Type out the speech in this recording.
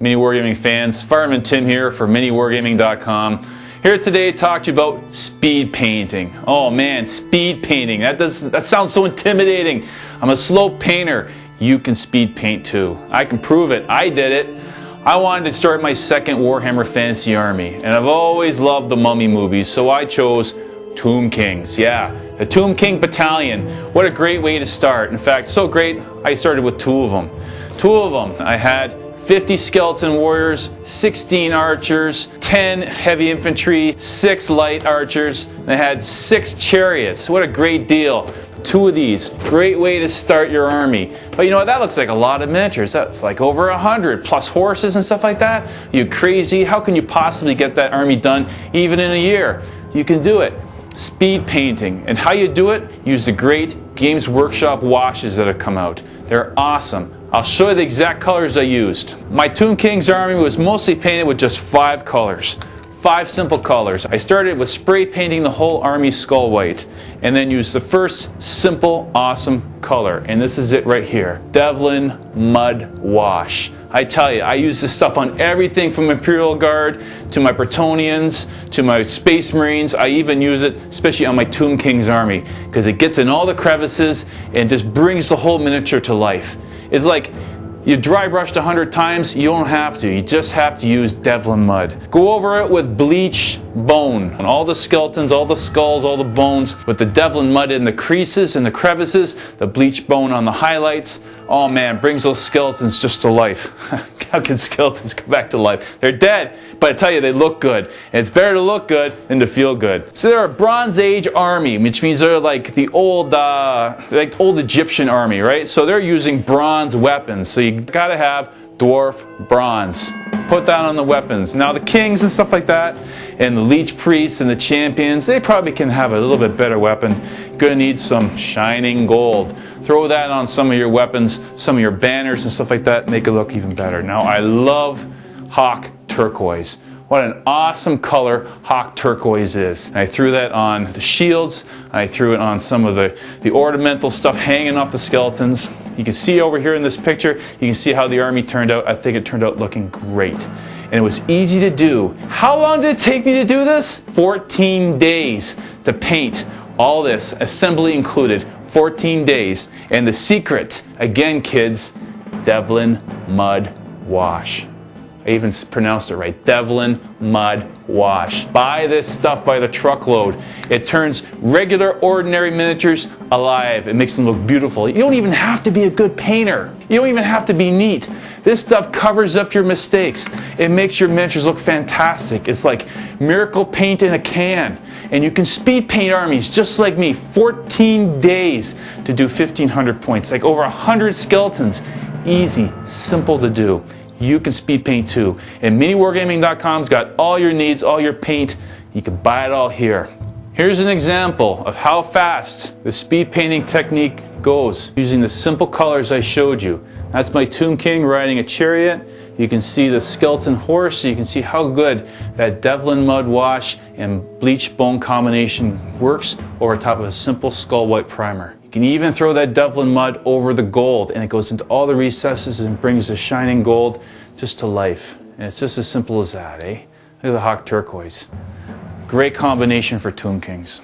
MiniWarGaming fans. Fireman Tim here for MiniWarGaming.com. Here today to talk to you about speed painting. Oh man, speed painting. That sounds so intimidating. I'm a slow painter. You can speed paint too. I can prove it. I did it. I wanted to start my second Warhammer Fantasy Army, and I've always loved the Mummy movies, so I chose Tomb Kings. Yeah, the Tomb King Battalion. What a great way to start. In fact, so great, I started with two of them. I had 50 skeleton warriors, 16 archers, 10 heavy infantry, 6 light archers, and I had 6 chariots. What a great deal. 2 of these. Great way to start your army. But you know what, that looks like a lot of miniatures. That's like over 100 plus horses and stuff like that. You crazy? How can you possibly get that army done even in a year? You can do it. Speed painting. And how you do it? Use the great Games Workshop washes that have come out. They're awesome. I'll show you the exact colors I used. My Tomb Kings army was mostly painted with just 5 colors. 5 simple colors. I started with spray painting the whole army skull white, and then used the first simple, awesome color. And this is it right here. Devlin Mud Wash. I tell you, I use this stuff on everything from Imperial Guard to my Bretonians to my Space Marines. I even use it especially on my Tomb Kings army because it gets in all the crevices and just brings the whole miniature to life. It's like you dry brushed 100 times, you don't have to. You just have to use Devlin mud. Go over it with bleach bone. And all the skeletons, all the skulls, all the bones with the Devlin mud in the creases and the crevices, the bleach bone on the highlights. Oh man, brings those skeletons just to life. How can skeletons come back to life? They're dead, but I tell you, they look good. And it's better to look good than to feel good. So they're a Bronze Age army, which means they're like the old Egyptian army, right? So they're using bronze weapons. So you gotta have dwarf bronze. Put that on the weapons. Now the kings and stuff like that, and the leech priests and the champions, they probably can have a little bit better weapon. You're gonna need some shining gold. Throw that on some of your weapons, some of your banners and stuff like that, make it look even better. Now I love Hawk Turquoise. What an awesome color Hawk Turquoise is. And I threw that on the shields. I threw it on some of the ornamental stuff hanging off the skeletons. You can see over here in this picture, you can see how the army turned out. I think it turned out looking great. And it was easy to do. How long did it take me to do this? 14 days to paint all this, assembly included. 14 days. And the secret, again kids, Devlin Mud Wash. I even pronounced it right. Devlin Mud Wash. Buy this stuff by the truckload. It turns regular, ordinary miniatures alive. It makes them look beautiful. You don't even have to be a good painter. You don't even have to be neat. This stuff covers up your mistakes. It makes your miniatures look fantastic. It's like miracle paint in a can. And you can speed paint armies just like me. 14 days to do 1,500 points. Like over 100 skeletons. Easy, simple to do. You can speed paint too. And MiniWarGaming.com's got all your needs, all your paint. You can buy it all here. Here's an example of how fast the speed painting technique goes using the simple colors I showed you. That's my Tomb King riding a chariot. You can see the skeleton horse, so you can see how good that Devlin Mud Wash and bleach bone combination works over top of a simple skull white primer. You can even throw that Devlin mud over the gold and it goes into all the recesses and brings the shining gold just to life. And it's just as simple as that, eh? Look at the Hawk Turquoise. Great combination for Tomb Kings.